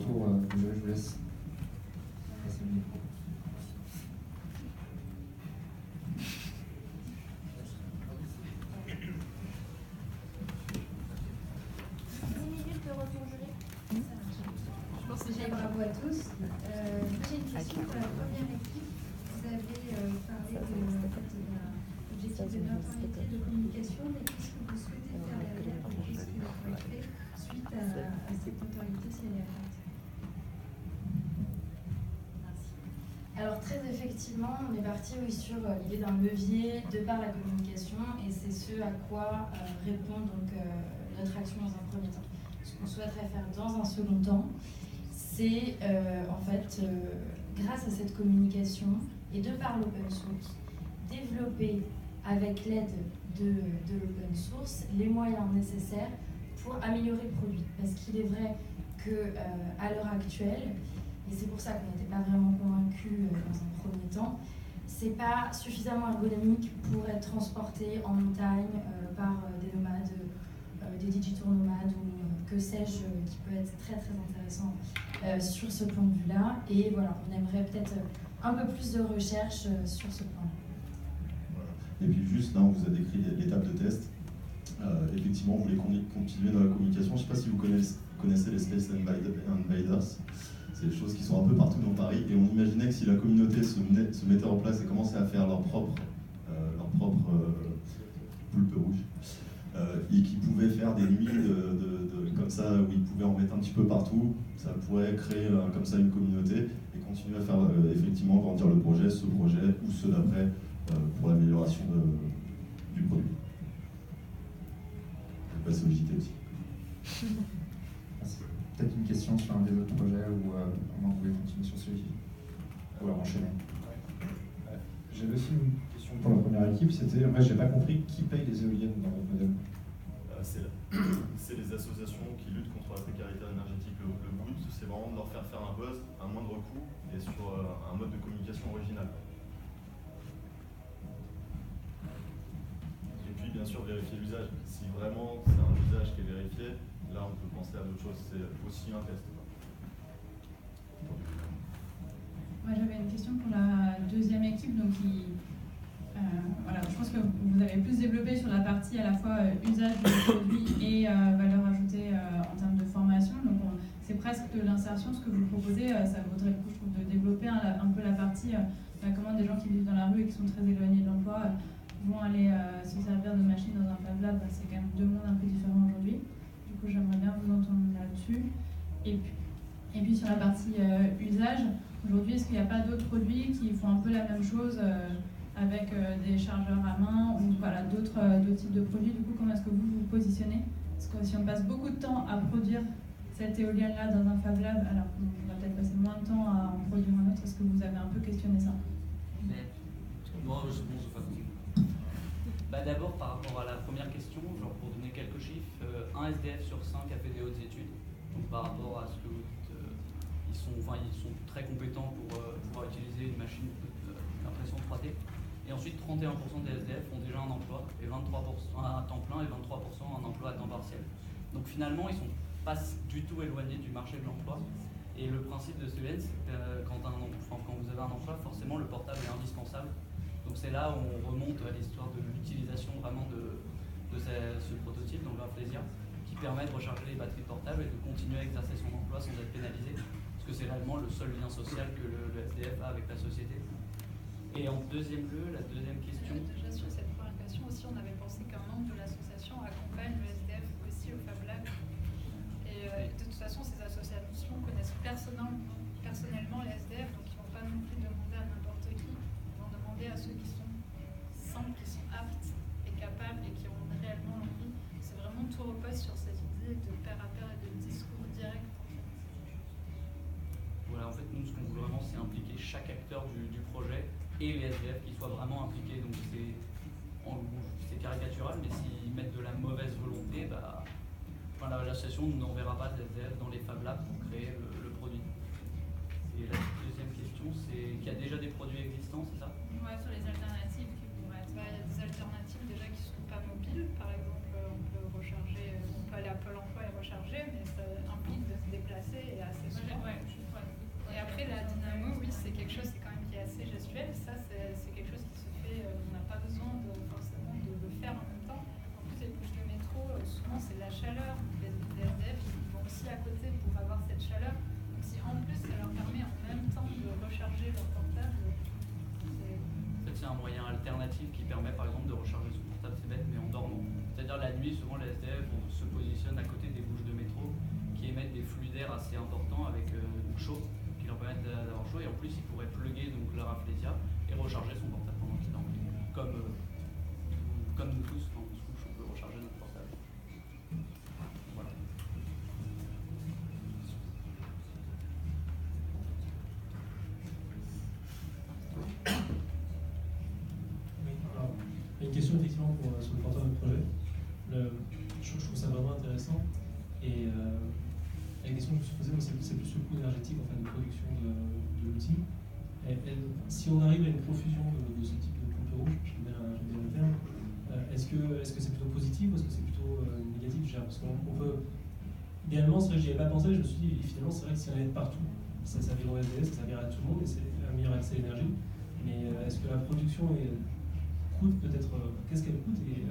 retour. Désolé, je vous laisse passer le micro. Bravo à tous. J'ai une question pour la première équipe. Vous avez parlé de l'objectif de neutralité de communication, mais qu'est-ce que vous souhaitez faire derrière et qu'est-ce que vous avez fait suite à cette neutralité si elle est atteinte? Alors très effectivement, on est parti sur l'idée d'un levier de par la communication et c'est ce à quoi répond donc notre action dans un premier temps. Ce qu'on souhaiterait faire dans un second temps, c'est grâce à cette communication et de par l'open source, développer avec l'aide de l'open source les moyens nécessaires pour améliorer le produit. Parce qu'il est vrai qu'à l'heure actuelle, et c'est pour ça qu'on n'était pas vraiment convaincus dans un premier temps, c'est pas suffisamment ergonomique pour être transporté en montagne par des nomades, des digital nomades ou que sais-je, qui peut être très très intéressant sur ce point de vue-là. Et voilà, on aimerait peut-être un peu plus de recherche sur ce point. Voilà. Et puis juste là, on vous a décrit l'étape de test. Effectivement, vous voulez continuer dans la communication. Je ne sais pas si vous connaissez les Space Invaders. C'est des choses qui sont un peu partout dans Paris. Et on imaginait que si la communauté se mettait en place et commençait à faire leur propre poulpe rouge, et qui pouvaient faire des nuits comme ça, où ils pouvaient en mettre un petit peu partout, ça pourrait créer comme ça une communauté et continuer à faire effectivement grandir le projet, ce projet ou ceux d'après pour l'amélioration du produit. Je vais passer au JT aussi. Merci. Peut-être une question sur un des autres projets ou on voulait continuer sur celui-ci ou alors enchaîner. J'avais aussi une question pour la première équipe, c'était, en fait, j'ai pas compris qui paye les éoliennes dans votre modèle. C'est les associations qui luttent contre la précarité énergétique. Le but, c'est vraiment de leur faire un buzz à moindre coût et sur un mode de communication original. Et puis, bien sûr, vérifier l'usage. Si vraiment c'est un usage qui est vérifié, là, on peut penser à d'autres choses. C'est aussi un test. Moi, j'avais une question pour la deuxième équipe, donc voilà, je pense que vous avez plus développé sur la partie à la fois usage du produit et valeur ajoutée en termes de formation. Donc c'est presque de l'insertion, ce que vous proposez. Ça vaudrait le coup, je trouve, de développer un peu la partie comment des gens qui vivent dans la rue et qui sont très éloignés de l'emploi vont aller se servir de machines dans un Fab Lab. C'est quand même deux mondes un peu différents aujourd'hui. Du coup, j'aimerais bien vous entendre là-dessus. Et puis sur la partie usage, aujourd'hui, est-ce qu'il n'y a pas d'autres produits qui font un peu la même chose avec des chargeurs à main ou voilà, d'autres types de produits? Du coup, comment est-ce que vous vous positionnez? Parce que si on passe beaucoup de temps à produire cette éolienne-là dans un Fab Lab, alors on va peut-être passer moins de temps à en produire un autre. Est-ce que vous avez un peu questionné ça? Moi, je pense pas. D'abord, par rapport à la première question, genre pour donner quelques chiffres, un SDF sur 5 a fait des hautes études. Donc par rapport à ce que vous dites, ils sont très compétents pour pouvoir utiliser une machine d'impression 3D. Et ensuite, 31% des SDF ont déjà un emploi, et 23% à temps plein et 23% un emploi à temps partiel. Donc finalement, ils ne sont pas du tout éloignés du marché de l'emploi. Et le principe de ce c'est que quand vous avez un emploi, forcément le portable est indispensable. Donc c'est là où on remonte à l'histoire de l'utilisation vraiment de ce prototype, donc l'Inflesia, qui permet de recharger les batteries portables et de continuer à exercer son emploi sans être pénalisé, parce que c'est réellement le seul lien social que le SDF a avec la société. Et en deuxième lieu, la deuxième question... Déjà sur cette première question aussi, on avait pensé qu'un membre de l'association accompagne le SDF aussi au Fab Lab. Et de toute façon, ces associations connaissent personnellement les SDF, donc ils ne vont pas non plus demander à n'importe qui. Ils vont demander à ceux qui sont simples, qui sont aptes et capables et qui ont réellement envie. C'est vraiment tout repose sur cette idée de pair à pair et de discours direct. Voilà, en fait, nous, ce qu'on veut vraiment, c'est impliquer chaque acteur du projet et les SDF qui soient vraiment impliqués. Donc c'est caricatural, mais s'ils mettent de la mauvaise volonté, l'association n'enverra pas des SDF dans les Fab Labs pour créer le produit. Et la deuxième question, c'est qu'il y a déjà des produits existants, c'est ça? Ouais, sur les alternatives qui pourraient être. Il y a des alternatives déjà qui ne sont pas mobiles. Par exemple, on peut aller à Pôle emploi et recharger, mais ça implique de se déplacer et assez souvent. assez gestuelle. Ça, c'est quelque chose qui se fait, on n'a pas besoin forcément de le faire en même temps. En plus, les bouches de métro, souvent, c'est la chaleur. Les SDF, ils vont aussi à côté pour avoir cette chaleur. Donc, si en plus, ça leur permet en même temps de recharger leur portable, c'est un moyen alternatif qui permet par exemple de recharger son portable, c'est bête, mais en dormant. C'est-à-dire la nuit, souvent les SDF se positionnent à côté des bouches de métro qui émettent des flux d'air assez importants avec chaud, qui leur permettent d'avoir chaud, et en plus ils pourraient plugger donc leur Aphlesia et recharger son portable pendant qu'ils dorment. Comme nous tous, quand on se couche, on peut recharger notre portable. Voilà. Une question effectivement sur le porteur de projet. Je trouve ça vraiment intéressant. Et la question que je me suis posée, c'est plus le coût énergétique en fait, de production de l'outil. Si on arrive à une profusion de ce type de coupe rouge, j'aime bien le terme, est-ce que c'est plutôt positif ou est-ce que c'est plutôt négatif? Parce qu'on peut. Idéalement, c'est vrai que j'y avais pas pensé, je me suis dit, finalement, c'est vrai que si on est partout, ça servirait au SDF, ça servirait à tout le monde et c'est un meilleur accès à l'énergie. Mais est-ce que la production coûte peut-être. Qu'est-ce qu'elle coûte et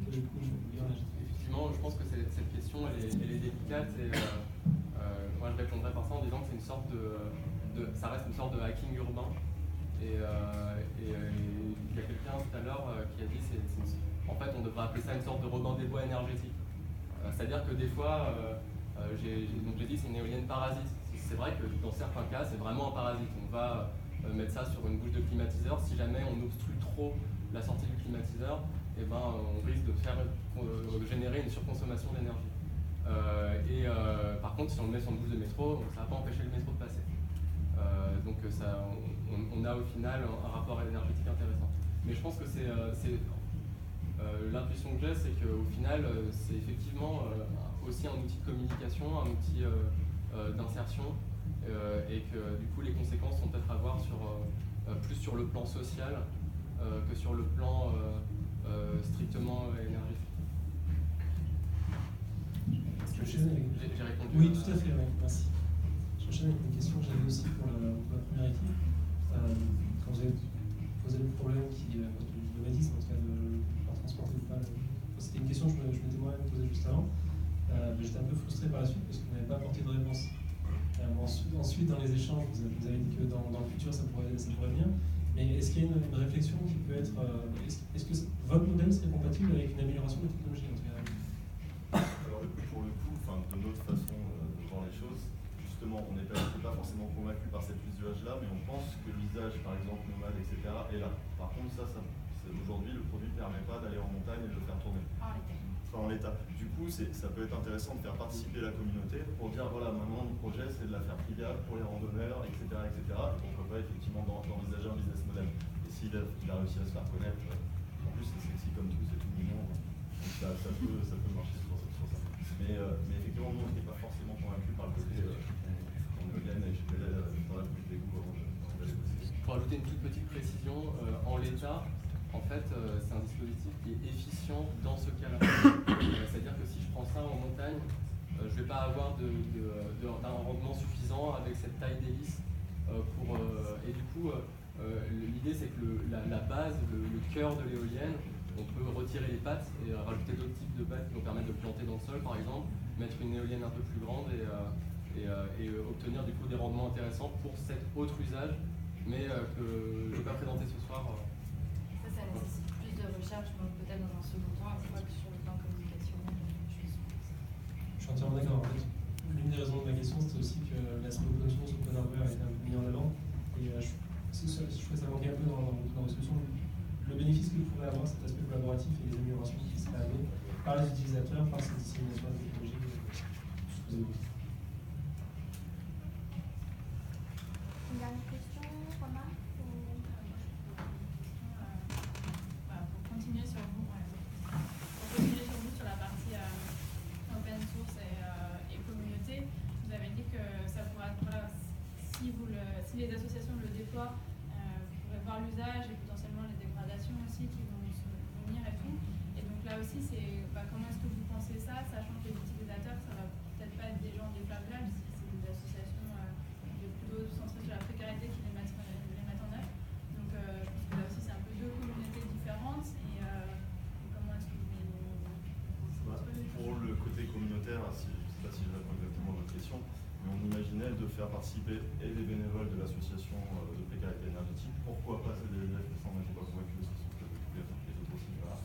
quel est le coût énergétique? Effectivement, je pense que cette question, elle est délicate et moi je répondrais par ça en disant que c'est une sorte ça reste une sorte de hacking urbain. Et il y a quelqu'un tout à l'heure qui a dit en fait on devrait appeler ça une sorte de Robin des Bois énergétique. C'est-à-dire que des fois, j'ai dit c'est une éolienne parasite. C'est vrai que dans certains cas c'est vraiment un parasite. On va mettre ça sur une bouche de climatiseur. Si jamais on obstrue trop la sortie du climatiseur, eh ben, on risque de générer une surconsommation d'énergie. Par contre, si on le met sur une bouche de métro, ça ne va pas empêcher le métro de passer. Donc on a au final un rapport énergétique intéressant. Mais je pense que l'intuition que j'ai, c'est qu'au final, c'est effectivement aussi un outil de communication, un outil d'insertion, et que du coup les conséquences sont peut-être à voir plus sur le plan social que sur le plan strictement énergétique. J'ai répondu. Oui, tout à fait, ouais, merci. J'enchaîne avec une question que j'avais aussi pour la première équipe. Quand vous avez posé le problème du nomadisme, en tout cas de pouvoir transporter ou pas, c'était une question que je m'étais moi-même posée juste avant. J'étais un peu frustré par la suite parce qu'on n'avait pas apporté de réponse. Ensuite, dans les échanges, vous avez dit que dans le futur, ça pourrait venir. Mais est-ce qu'il y a une réflexion qui peut être... est-ce que votre modèle serait compatible avec une amélioration de la technologie en tout cas? Alors pour le coup, de notre façon de voir les choses, justement, on n'est pas forcément convaincu par cet usage-là, mais on pense que l'usage, par exemple, nomade, etc., est là. Par contre, aujourd'hui, le produit ne permet pas d'aller en montagne et de le faire tourner. En l'état. Du coup, ça peut être intéressant de faire participer la communauté pour dire, voilà, maintenant, notre projet, c'est de la faire privable pour les randonneurs, etc., etc. Et pourquoi pas, effectivement, d'envisager un business model. Et s'il a réussi à se faire connaître, en plus, c'est sexy comme tout, c'est tout mignon. Donc ça peut marcher sur ça. Mais effectivement, nous, on n'était pas forcément convaincus par le côté on gagne dans la bouche d'égout avant d'aller bosser. Pour ajouter une toute petite précision, en l'état, en fait, c'est un dispositif qui est efficient dans ce cas-là. C'est-à-dire que si je prends ça en montagne, je ne vais pas avoir d'un rendement suffisant avec cette taille d'hélice. Et du coup, l'idée c'est que la base, le cœur de l'éolienne, on peut retirer les pattes et rajouter d'autres types de pattes qui vont permettre de planter dans le sol par exemple, mettre une éolienne un peu plus grande et obtenir du coup des rendements intéressants pour cet autre usage, mais que je ne vais pas présenter ce soir. Ça nécessite plus de recherche, donc peut-être dans un second temps, une fois que sur le plan communicationnel, Je suis entièrement d'accord. En fait, l'une des raisons de ma question, c'était aussi que l'aspect open source, open hardware a été un peu mis en avant. Et je trouvais que ça manquait un peu dans la discussion. Le bénéfice que pouvait avoir cet aspect collaboratif et les améliorations qui seraient amenées par les utilisateurs, par cette dissémination de technologie. Une dernière question, remarque Pour continuer sur vous, sur la partie open source et communauté, vous avez dit que ça pourrait être, si les associations le déploient, vous pourrez voir l'usage et potentiellement les dégradations aussi qui vont se venir et tout. Et donc là aussi, c'est comment est-ce que vous pensez ça, sachant que les utilisateurs, ça va peut-être pas être des gens défavorables, si c'est des associations plutôt centrées sur la précarité qui les mettent en œuvre. faire participer et des bénévoles de l'association de précarité énergétique, pourquoi pas celle des SDF, mais ça on n'est pas convaincu aussi, sauf que les autres aussi, voilà.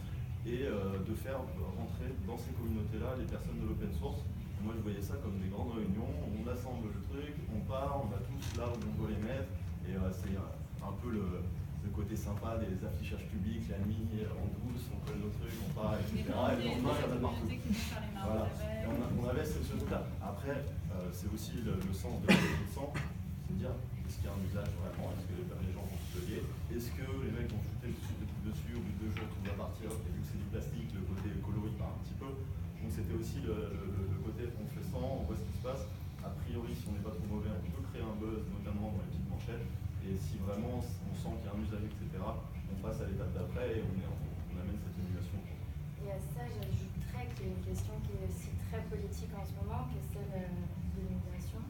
Et de faire rentrer dans ces communautés-là les personnes de l'open source. Et moi je voyais ça comme des grandes réunions, on assemble le truc, on part, on va tous là où on doit les mettre, et c'est un peu le côté sympa des affichages publics, la nuit en douce, on colle nos trucs, on part, etc. Et le lendemain, ça va partout. Voilà. Et on avait ce truc-là. Après, c'est aussi le sens de l'adolescent, c'est dire, est-ce qu'il y a un usage vraiment, est-ce que les gens vont se lier, est-ce que les mecs vont shooter dessus, au bout de 2 jours, tout va partir, et vu que c'est du plastique, le côté écolo, il part un petit peu. Donc c'était aussi le côté, on fait 100, on voit ce qui se passe. A priori, si on n'est pas trop mauvais, on peut créer un buzz, notamment dans les petites manchettes. Et si vraiment on sent qu'il y a un usage, etc., on passe à l'étape d'après et on amène cette émulation. Et à ça, j'ajouterais qu'il y a une question qui est aussi très politique en ce moment, qui est celle de l'immigration.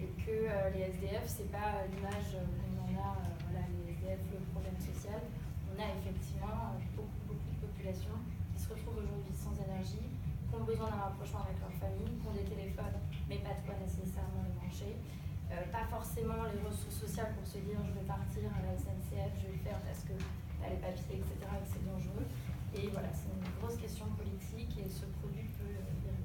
Et que les SDF, c'est pas l'image qu'on en a, voilà, les SDF, le problème social. On a effectivement beaucoup de populations qui se retrouvent aujourd'hui sans énergie, qui ont besoin d'un rapprochement avec leur famille, qui ont des téléphones, mais pas de quoi nécessairement les brancher. Pas forcément les ressources sociales pour se dire je vais partir à la SNCF, je vais le faire parce que t'as les papiers, etc., et que c'est dangereux. Et voilà, c'est une grosse question politique et ce produit peut y répondre.